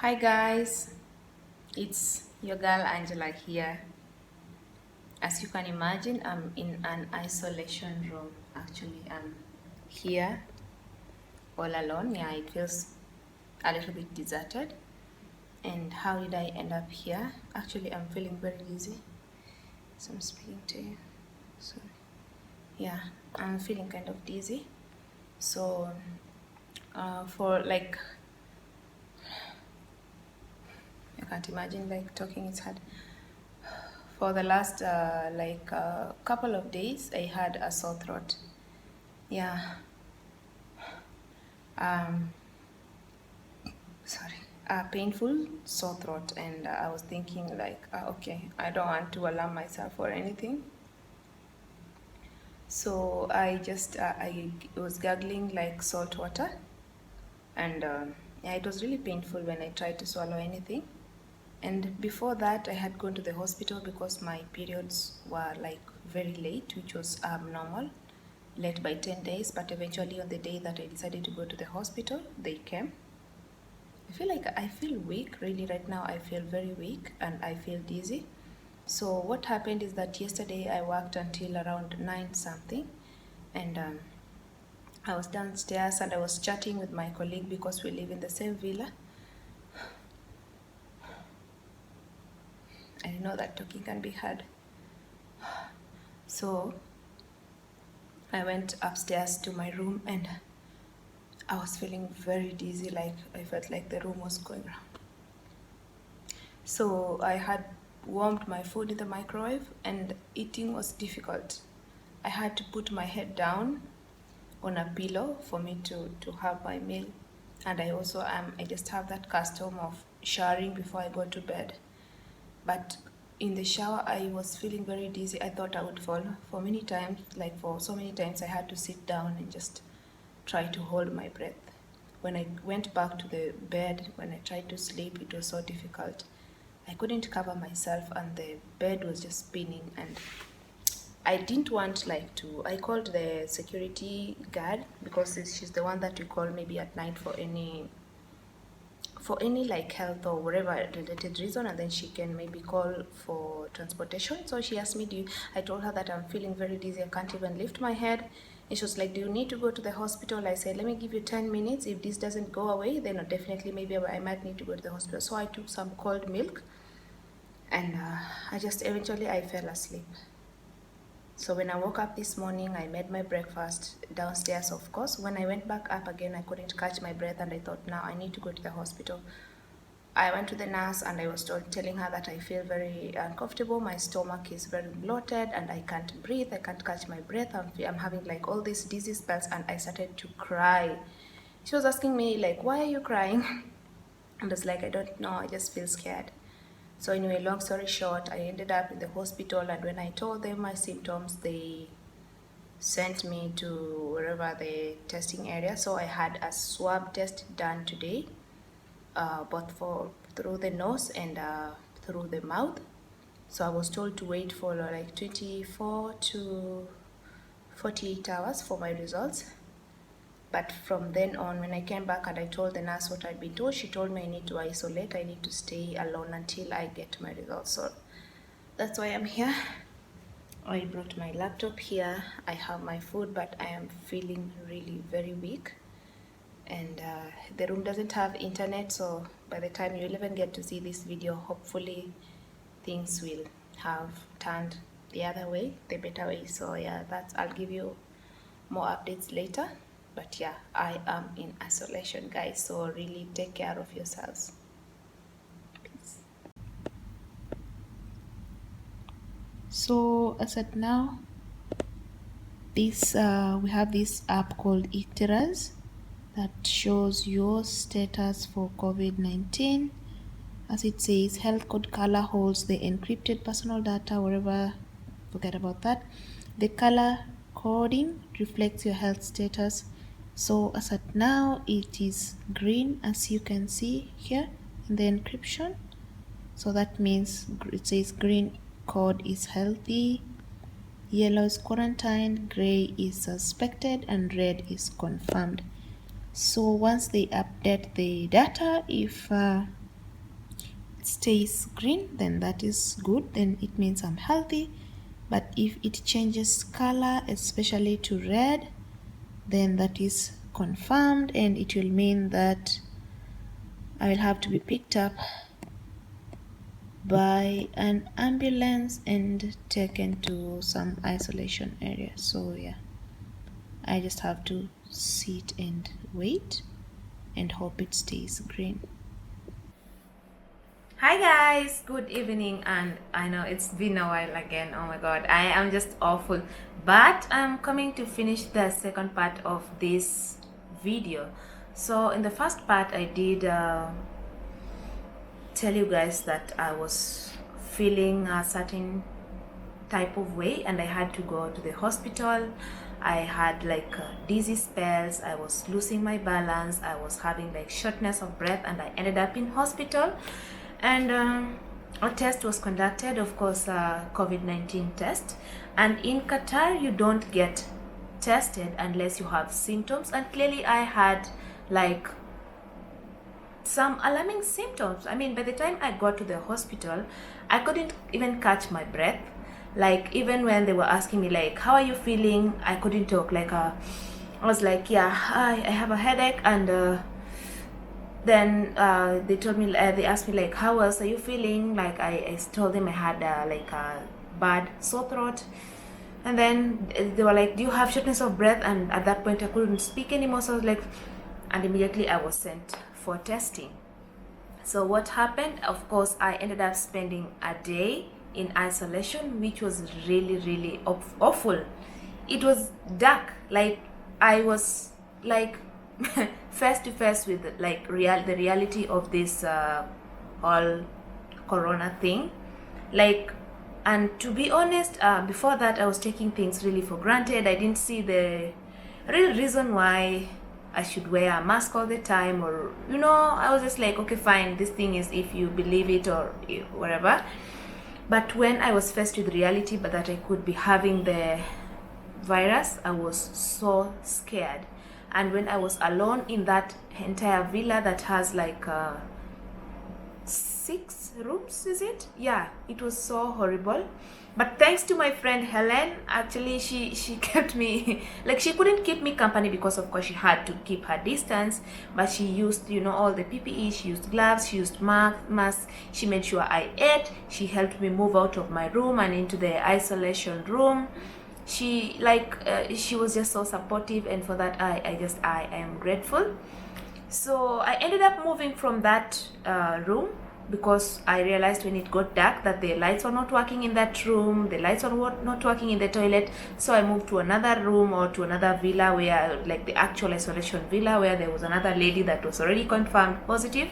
Hi guys, it's your girl Angela here. As you can imagine, I'm in an isolation room. Actually, I'm here all alone. Yeah, it feels a little bit deserted. And how did I end up here? Actually, I'm feeling very dizzy. So I'm speaking to you. So yeah, I'm feeling kind of dizzy. So for like, I can't imagine like talking is hard. For the last couple of days, I had a sore throat. Yeah, um, sorry, a painful sore throat, and I was thinking like, okay, I don't want to alarm myself or anything. So I was gargling like salt water, and yeah, it was really painful when I tried to swallow anything. And before that, I had gone to the hospital because my periods were like very late, which was normal, late by 10 days. But eventually, on the day that I decided to go to the hospital, they came. I feel weak really right now. I feel very weak and I feel dizzy. So, what happened is that yesterday I worked until around 9 something, and I was downstairs and I was chatting with my colleague because we live in the same villa. I know that talking can be hard. So I went upstairs to my room and I was feeling very dizzy, like I felt like the room was going round. So I had warmed my food in the microwave and eating was difficult. I had to put my head down on a pillow for me to have my meal. And I just have that custom of showering before I go to bed. But in the shower, I was feeling very dizzy. I thought I would fall. For so many times, I had to sit down and just try to hold my breath. When I went back to the bed, when I tried to sleep, it was so difficult. I couldn't cover myself, and the bed was just spinning. And I didn't want like to. I called the security guard because she's the one that we call maybe at night for any like health or whatever related reason, and then she can maybe call for transportation. So she asked me, I told her that I'm feeling very dizzy, I can't even lift my head, and she was like, do you need to go to the hospital? I said, let me give you 10 minutes. If this doesn't go away, then definitely maybe I might need to go to the hospital. So I took some cold milk, and I fell asleep. So when I woke up this morning, I made my breakfast downstairs, of course. When I went back up again, I couldn't catch my breath, and I thought, now I need to go to the hospital. I went to the nurse and I was telling her that I feel very uncomfortable. My stomach is very bloated and I can't breathe. I can't catch my breath. I'm having like all these dizzy spells, and I started to cry. She was asking me like, why are you crying? And I was like, I don't know. I just feel scared. So anyway, long story short, I ended up in the hospital, and when I told them my symptoms, they sent me to wherever the testing area. So I had a swab test done today, both for through the nose and through the mouth. So I was told to wait for like 24 to 48 hours for my results. But from then on, when I came back and I told the nurse what I'd been told, she told me I need to isolate, I need to stay alone until I get my results. So that's why I'm here. I brought my laptop here. I have my food, but I am feeling really very weak. And the room doesn't have internet, so by the time you'll even get to see this video, hopefully things will have turned the other way, the better way. So yeah, I'll give you more updates later. But yeah, I am in isolation, guys, so really take care of yourselves. Peace. So as at now, this we have this app called Iteras that shows your status for COVID-19. As it says, health code color holds the encrypted personal data wherever. Forget about that. The color coding reflects your health status. So as at now, it is green, as you can see here in the encryption. So that means it says green code is healthy, yellow is quarantined, gray is suspected, and red is confirmed. So once they update the data, if it stays green, then that is good, then it means I'm healthy. But if it changes color, especially to red, then that is confirmed, and it will mean that I will have to be picked up by an ambulance and taken to some isolation area. So yeah, I just have to sit and wait and hope it stays green. Hi guys, good evening, and I know it's been a while again. Oh my god, I am just awful, but I'm coming to finish the second part of this video. So in the first part I did tell you guys that I was feeling a certain type of way and I had to go to the hospital. I had like dizzy spells, I was losing my balance, I was having like shortness of breath, and I ended up in hospital. And a test was conducted, of course, a COVID-19 test. And in Qatar, you don't get tested unless you have symptoms. And clearly I had like some alarming symptoms. I mean, by the time I got to the hospital, I couldn't even catch my breath. Like, even when they were asking me like, how are you feeling? I couldn't talk. Like, I was like, yeah, I have a headache. And then they told me, they asked me like, how else are you feeling? Like, I told them I had like a bad sore throat. And then they were like, do you have shortness of breath? And at that point I couldn't speak anymore. So I was like, and immediately I was sent for testing. So what happened? Of course, I ended up spending a day in isolation, which was really awful. It was dark. Like, I was like face to face with like the reality of this whole corona thing. Like, and to be honest, before that I was taking things really for granted. I didn't see the real reason why I should wear a mask all the time, or I was just like, okay, fine, this thing is if you believe it or whatever. But when I was faced with reality, but that I could be having the virus, I was so scared. And when I was alone in that entire villa that has like 6 rooms, is it? Yeah, it was so horrible. But thanks to my friend Helen, actually she kept me, like, she couldn't keep me company because of course she had to keep her distance, but she used all the PPE, she used gloves, she used masks, she made sure I ate, she helped me move out of my room and into the isolation room. She she was just so supportive, and for that I am grateful. So I ended up moving from that room because I realized when it got dark that the lights were not working in that room, the lights were not working in the toilet. So I moved to another room, or to another villa, where like the actual isolation villa, where there was another lady that was already confirmed positive.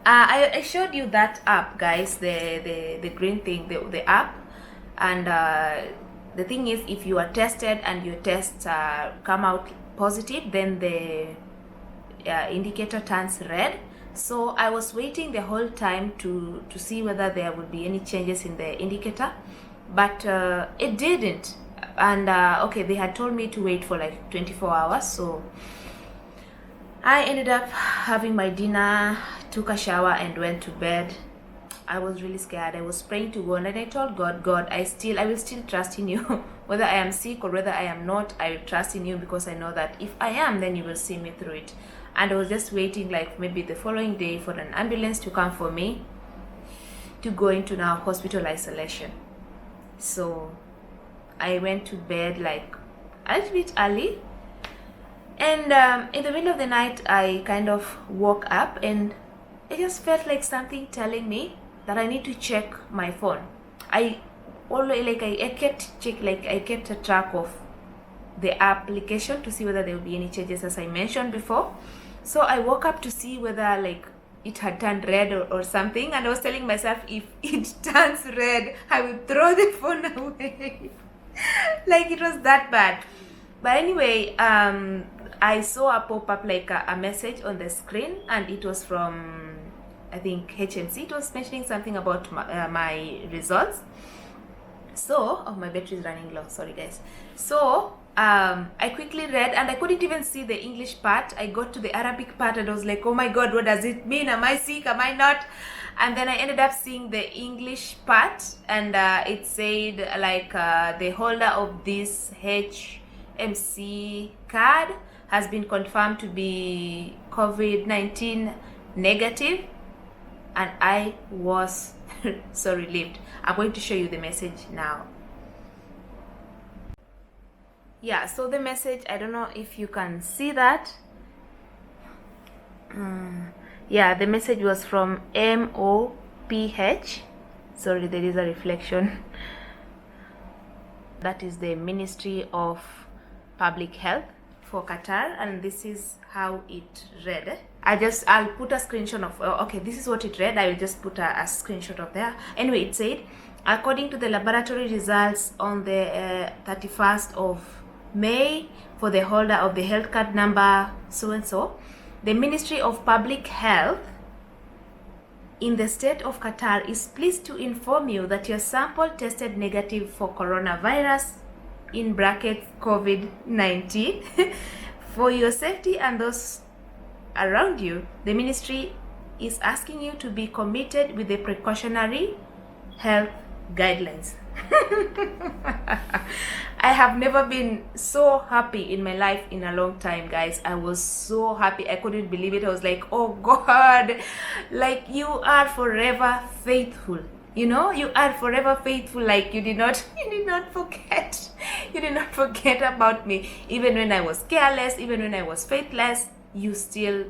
I showed you that app, guys, the green thing, the app. And the thing is, if you are tested and your tests come out positive, then the indicator turns red. So I was waiting the whole time to see whether there would be any changes in the indicator, but it didn't. And okay, they had told me to wait for like 24 hours. So I ended up having my dinner, took a shower, and went to bed. I was really scared. I was praying to God, and I told God, I will still trust in you. Whether I am sick or whether I am not, I will trust in you, because I know that if I am, then you will see me through it. And I was just waiting like maybe the following day for an ambulance to come for me to go into now hospital isolation. So I went to bed like a little bit early, and in the middle of the night I kind of woke up, and I just felt like something telling me that I need to check my phone. I kept a track of the application to see whether there will be any changes, as I mentioned before. So I woke up to see whether like it had turned red or something, and I was telling myself, if it turns red, I will throw the phone away. Like, it was that bad. But anyway, I saw a pop-up, like a message on the screen, and it was from, I think, HMC. It was mentioning something about my results. So, oh, my battery is running low, sorry guys. So I quickly read, and I couldn't even see the English part. I got to the Arabic part and I was like, oh my god, what does it mean? Am I sick? Am I not? And then I ended up seeing the English part, and it said like the holder of this HMC card has been confirmed to be COVID-19 negative, and I was so relieved. I'm going to show you the message now. Yeah, so the message, I don't know if you can see that. Yeah, the message was from MOPH. Sorry, there is a reflection. That is the Ministry of Public Health for Qatar, and this is how it read. I'll put a screenshot of, okay, this is what it read. I will just put a screenshot of there. Anyway, it said, according to the laboratory results on the 31st of May for the holder of the health card number so and so, the Ministry of Public Health in the state of Qatar is pleased to inform you that your sample tested negative for coronavirus, in brackets COVID-19. For your safety and those around you, the ministry is asking you to be committed with the precautionary health guidelines. I have never been so happy in my life in a long time, guys. I was so happy. I couldn't believe it. I was like, oh God, like you are forever faithful. You know, you are forever faithful. Like you did not forget. You did not forget about me. Even when I was careless, even when I was faithless, you still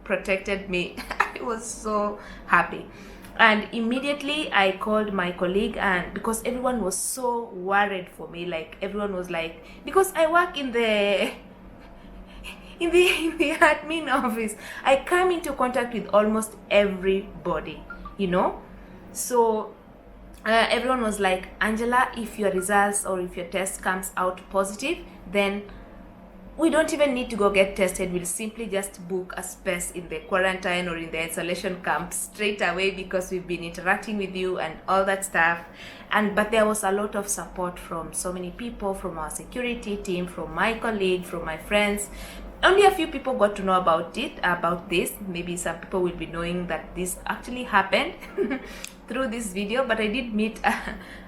protected me. I was so happy. And immediately I called my colleague, and because everyone was so worried for me, like everyone was like, because I work in the admin office, I come into contact with almost everybody, you know. So everyone was like, Angela, if your results or if your test comes out positive, then we don't even need to go get tested. We'll simply just book a space in the quarantine or in the isolation camp straight away, because we've been interacting with you and all that stuff. But there was a lot of support from so many people, from our security team, from my colleague, from my friends. Only a few people got to know about this. Maybe some people will be knowing that this actually happened through this video, but I did meet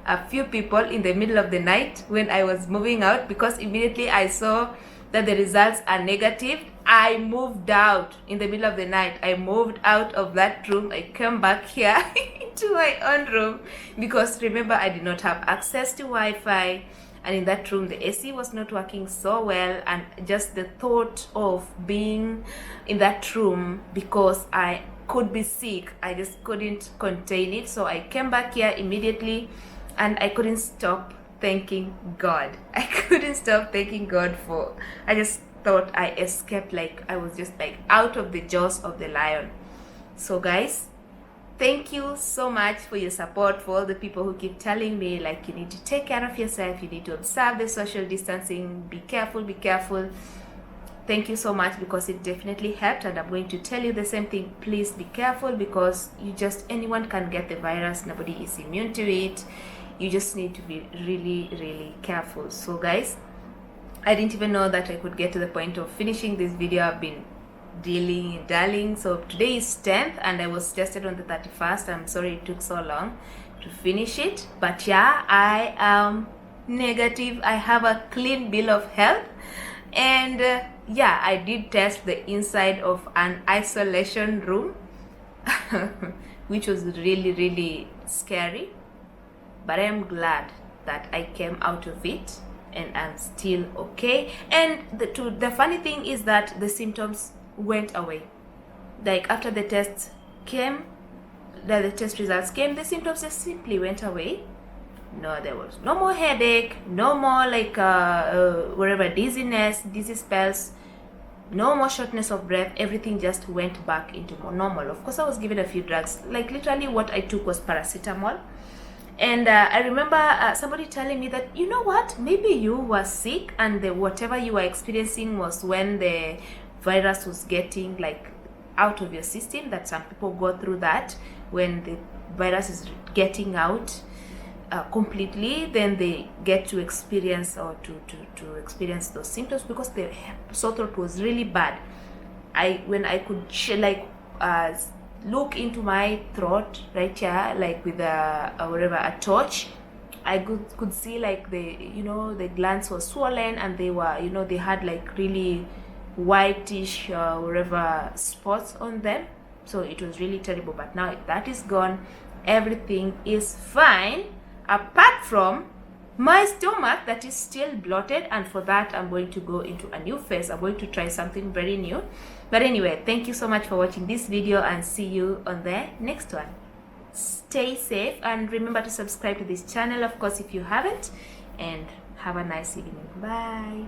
a few people in the middle of the night when I was moving out, because immediately I saw that the results are negative. I moved out in the middle of the night. I moved out of that room. I came back here into my own room, because remember, I did not have access to Wi-Fi, and in that room the AC was not working so well, and just the thought of being in that room, because I could be sick, I just couldn't contain it. So I came back here immediately, and I couldn't stop thanking God. I couldn't stop thanking God I just thought I escaped, like I was just like out of the jaws of the lion. So guys, thank you so much for your support, for all the people who keep telling me like, you need to take care of yourself, you need to observe the social distancing, be careful. Thank you so much, because it definitely helped, and I'm going to tell you the same thing. Please be careful, because anyone can get the virus. Nobody is immune to it. You just need to be really, really careful. So guys, I didn't even know that I could get to the point of finishing this video. I've been darling. So today is 10th, and I was tested on the 31st. I'm sorry it took so long to finish it, but yeah, I am negative. I have a clean bill of health, and yeah, I did test the inside of an isolation room which was really, really scary, but I am glad that I came out of it and I'm still okay. And the funny thing is that the symptoms went away. Like after the test results came, the symptoms just simply went away. No, there was no more headache, no more like dizziness, dizzy spells, no more shortness of breath. Everything just went back into more normal. Of course, I was given a few drugs. Like literally what I took was paracetamol. And I remember somebody telling me that, you know what, maybe you were sick, and whatever you were experiencing was when the virus was getting like out of your system. That some people go through that when the virus is getting out. completely, then they get to experience or to experience those symptoms, because the sore throat was really bad. When I could look into my throat right here, like with a torch, I could see like the glands were swollen, and they were, they had like really whitish spots on them. So it was really terrible. But now that is gone, everything is fine, apart from my stomach that is still bloated. And for that, I'm going to go into a new phase. I'm going to try something very new. But anyway, thank you so much for watching this video, and see you on the next one. Stay safe, and remember to subscribe to this channel, of course, if you haven't, and have a nice evening. Bye.